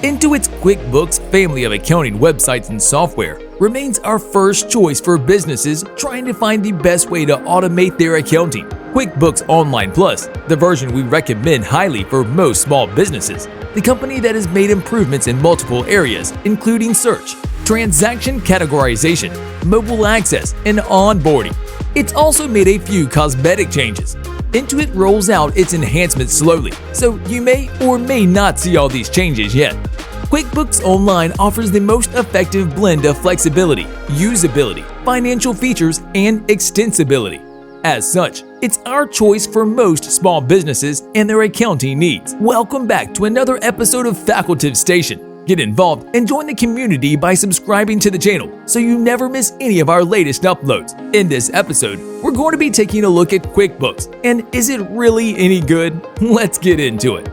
Intuit's QuickBooks family of accounting websites and software remains our first choice for businesses trying to find the best way to automate their accounting. QuickBooks Online Plus, the version we recommend highly for most small businesses, the company that has made improvements in multiple areas, including search, transaction categorization, mobile access, and onboarding. It's also made a few cosmetic changes. Intuit rolls out its enhancements slowly, so you may or may not see all these changes yet. QuickBooks Online offers the most effective blend of flexibility, usability, financial features, and extensibility. As such, it's our choice for most small businesses and their accounting needs. Welcome back to another episode of Facultive Station. Get involved and join the community by subscribing to the channel so you never miss any of our latest uploads. In this episode, we're going to be taking a look at QuickBooks, and is it really any good? Let's get into it.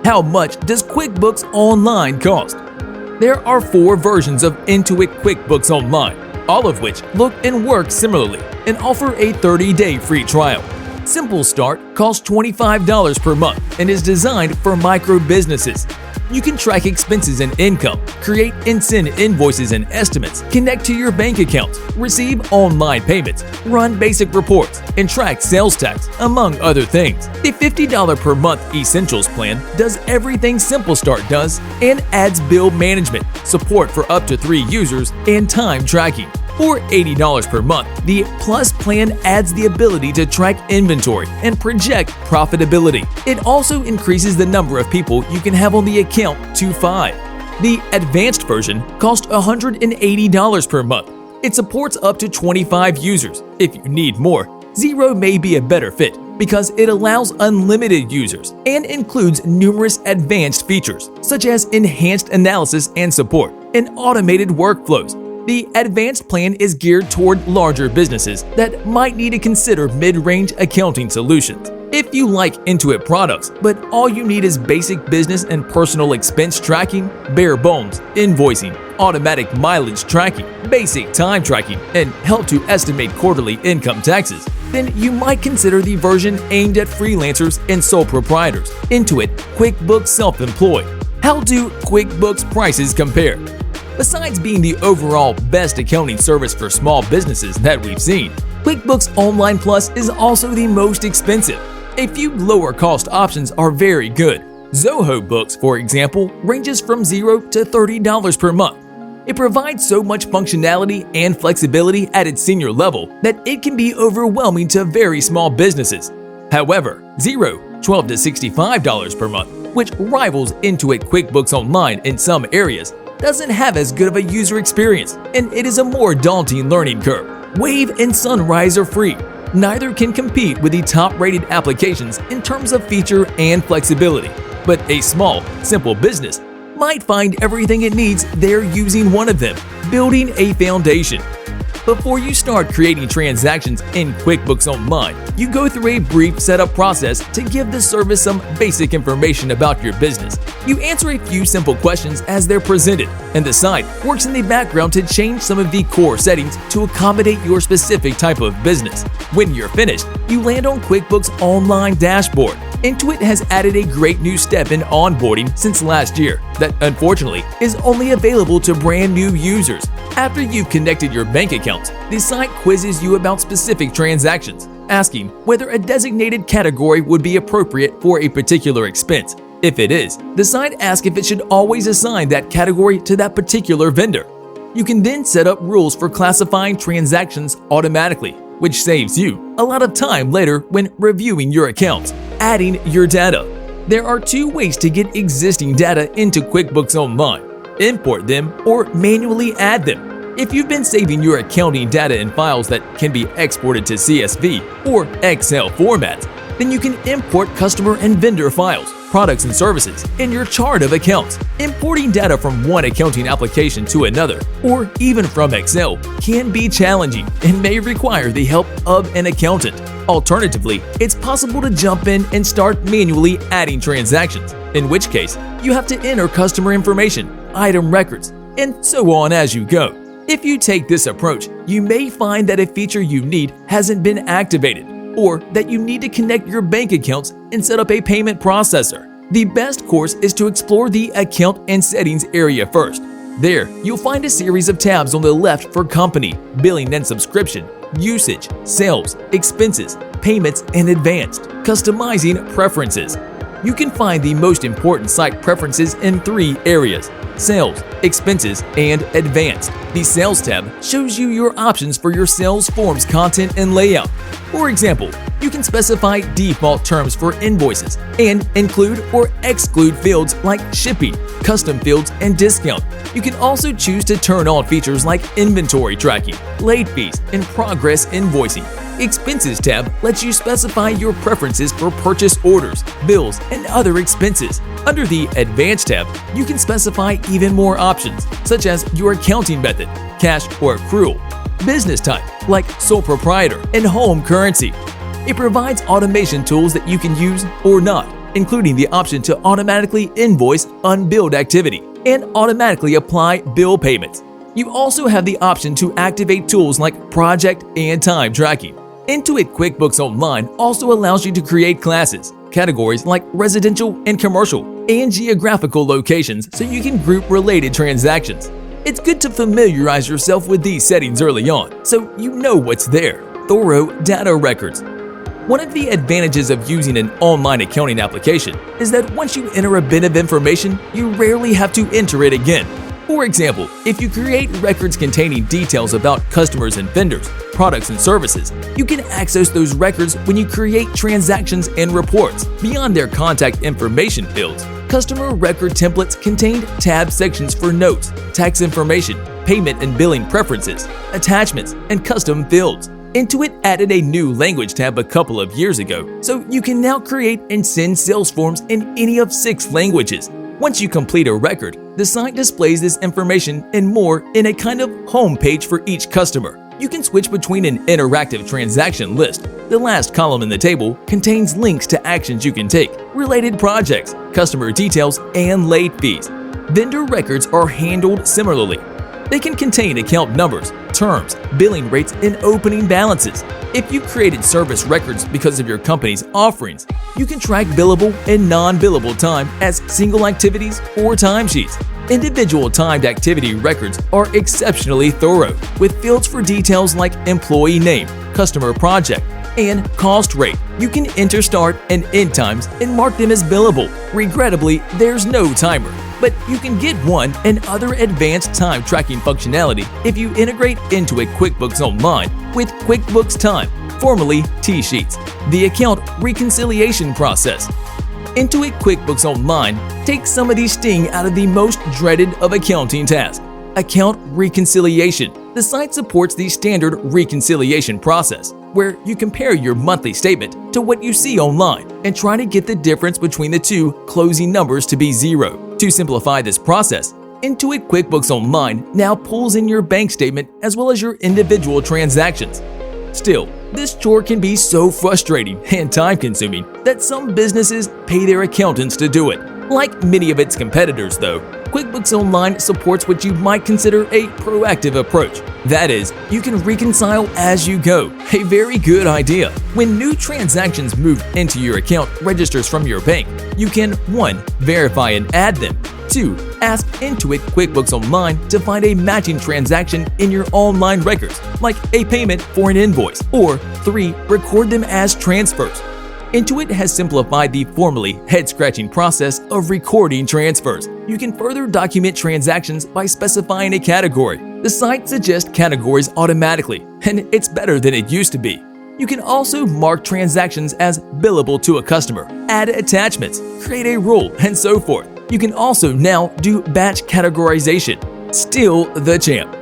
How much does QuickBooks Online cost? There are 4 versions of Intuit QuickBooks Online, all of which look and work similarly and offer a 30-day free trial. Simple Start costs $25 per month and is designed for micro businesses. You can track expenses and income, create and send invoices and estimates, connect to your bank accounts, receive online payments, run basic reports, and track sales tax, among other things. The $50 per month Essentials plan does everything Simple Start does and adds bill management, support for up to 3 users, and time tracking. For $80 per month, the Plus plan adds the ability to track inventory and project profitability. It also increases the number of people you can have on the account to 5. The Advanced version costs $180 per month. It supports up to 25 users. If you need more, 𝐥𝐤 may be a better fit because it allows unlimited users and includes numerous advanced features such as enhanced analysis and support and automated workflows. The Advanced plan is geared toward larger businesses that might need to consider mid-range accounting solutions. If you like Intuit products, but all you need is basic business and personal expense tracking, bare bones, invoicing, automatic mileage tracking, basic time tracking, and help to estimate quarterly income taxes, then you might consider the version aimed at freelancers and sole proprietors, Intuit QuickBooks Self-Employed. How do QuickBooks prices compare? Besides being the overall best accounting service for small businesses that we've seen, QuickBooks Online Plus is also the most expensive. A few lower-cost options are very good. Zoho Books, for example, ranges from $0 to $30 per month. It provides so much functionality and flexibility at its senior level that it can be overwhelming to very small businesses. However, 𝐥𝐤, $12 to $65 per month, which rivals Intuit QuickBooks Online in some areas, doesn't have as good of a user experience, and it is a more daunting learning curve. Wave and Sunrise are free. Neither can compete with the top-rated applications in terms of feature and flexibility, but a small, simple business might find everything it needs there using one of them, building a foundation. Before you start creating transactions in QuickBooks Online, you go through a brief setup process to give the service some basic information about your business. You answer a few simple questions as they're presented, and the site works in the background to change some of the core settings to accommodate your specific type of business. When you're finished, you land on QuickBooks Online dashboard. Intuit has added a great new step in onboarding since last year that unfortunately is only available to brand new users. After you've connected your bank accounts, the site quizzes you about specific transactions, asking whether a designated category would be appropriate for a particular expense. If it is, the site asks if it should always assign that category to that particular vendor. You can then set up rules for classifying transactions automatically, which saves you a lot of time later when reviewing your accounts. Adding your data. There are 2 ways to get existing data into QuickBooks Online: import them or manually add them. If you've been saving your accounting data in files that can be exported to CSV or Excel formats, then you can import customer and vendor files, products and services in your chart of accounts. Importing data from one accounting application to another, or even from Excel, can be challenging and may require the help of an accountant. Alternatively, it's possible to jump in and start manually adding transactions, in which case you have to enter customer information, item records, and so on as you go. If you take this approach, you may find that a feature you need hasn't been activated, or that you need to connect your bank accounts and set up a payment processor. The best course is to explore the Account and Settings area first. There, you'll find a series of tabs on the left for Company, Billing and Subscription, Usage, Sales, Expenses, Payments, and Advanced, Customizing Preferences. You can find the most important site preferences in 3 areas: Sales, Expenses, and Advanced. The Sales tab shows you your options for your sales forms content and layout. For example, you can specify default terms for invoices and include or exclude fields like shipping, custom fields, and discount. You can also choose to turn on features like inventory tracking, late fees, and progress invoicing. Expenses tab lets you specify your preferences for purchase orders, bills, and other expenses. Under the Advanced tab, you can specify even more options, such as your accounting method, cash or accrual, business type like sole proprietor, and home currency. It provides automation tools that you can use or not, including the option to automatically invoice unbilled activity and automatically apply bill payments. You also have the option to activate tools like project and time tracking. Intuit QuickBooks Online also allows you to create classes, categories like residential and commercial, and geographical locations so you can group related transactions. It's good to familiarize yourself with these settings early on so you know what's there. Thorough data records. One of the advantages of using an online accounting application is that once you enter a bit of information, you rarely have to enter it again. For example, if you create records containing details about customers and vendors, products and services, you can access those records when you create transactions and reports. Beyond their contact information fields, customer record templates contained tab sections for notes, tax information, payment and billing preferences, attachments, and custom fields. Intuit added a new language tab a couple of years ago, so you can now create and send sales forms in any of 6 languages. Once you complete a record, the site displays this information and more in a kind of home page for each customer. You can switch between an interactive transaction list. The last column in the table contains links to actions you can take, related projects, customer details, and late fees. Vendor records are handled similarly. They can contain account numbers, terms, billing rates, and opening balances. If you created service records because of your company's offerings, you can track billable and non-billable time as single activities or timesheets. Individual timed activity records are exceptionally thorough, with fields for details like employee name, customer project, and cost rate. You can enter start and end times and mark them as billable. Regrettably, there's no timer, but you can get one and other advanced time tracking functionality if you integrate Intuit QuickBooks Online with QuickBooks Time, formerly T-Sheets, the account reconciliation process. Intuit QuickBooks Online takes some of the sting out of the most dreaded of accounting tasks: account reconciliation. The site supports the standard reconciliation process, where you compare your monthly statement to what you see online and try to get the difference between the two closing numbers to be 0. To simplify this process, Intuit QuickBooks Online now pulls in your bank statement as well as your individual transactions. Still, this chore can be so frustrating and time-consuming that some businesses pay their accountants to do it. Like many of its competitors, though, QuickBooks Online supports what you might consider a proactive approach. That is, you can reconcile as you go. A very good idea. When new transactions move into your account registers from your bank, you can 1. Verify and add them. 2. Ask Intuit QuickBooks Online to find a matching transaction in your online records, like a payment for an invoice. Or 3. Record them as transfers. Intuit has simplified the formerly head-scratching process of recording transfers. You can further document transactions by specifying a category. The site suggests categories automatically, and it's better than it used to be. You can also mark transactions as billable to a customer, add attachments, create a rule, and so forth. You can also now do batch categorization. Still the champ.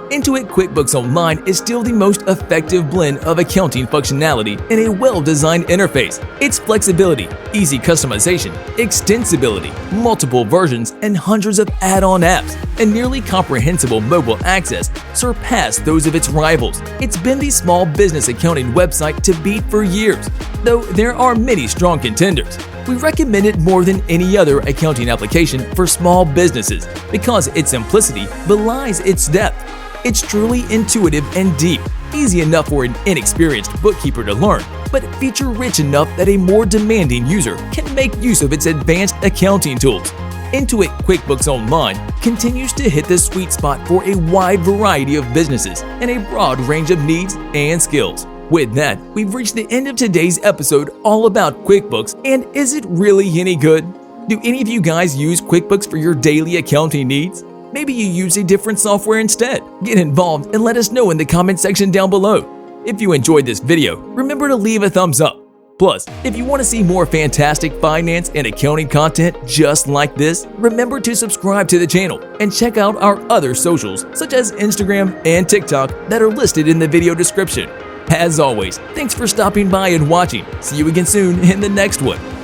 Intuit QuickBooks Online is still the most effective blend of accounting functionality in a well-designed interface. Its flexibility, easy customization, extensibility, multiple versions, and hundreds of add-on apps, and nearly comprehensible mobile access surpass those of its rivals. It's been the small business accounting website to beat for years, though there are many strong contenders. We recommend it more than any other accounting application for small businesses because its simplicity belies its depth. It's truly intuitive and deep, easy enough for an inexperienced bookkeeper to learn, but feature-rich enough that a more demanding user can make use of its advanced accounting tools. Intuit QuickBooks Online continues to hit the sweet spot for a wide variety of businesses and a broad range of needs and skills. With that, we've reached the end of today's episode all about QuickBooks, and is it really any good? Do any of you guys use QuickBooks for your daily accounting needs? Maybe you use a different software instead. Get involved and let us know in the comment section down below. If you enjoyed this video, remember to leave a thumbs up. Plus, if you want to see more fantastic finance and accounting content just like this, remember to subscribe to the channel and check out our other socials such as Instagram and TikTok that are listed in the video description. As always, thanks for stopping by and watching. See you again soon in the next one.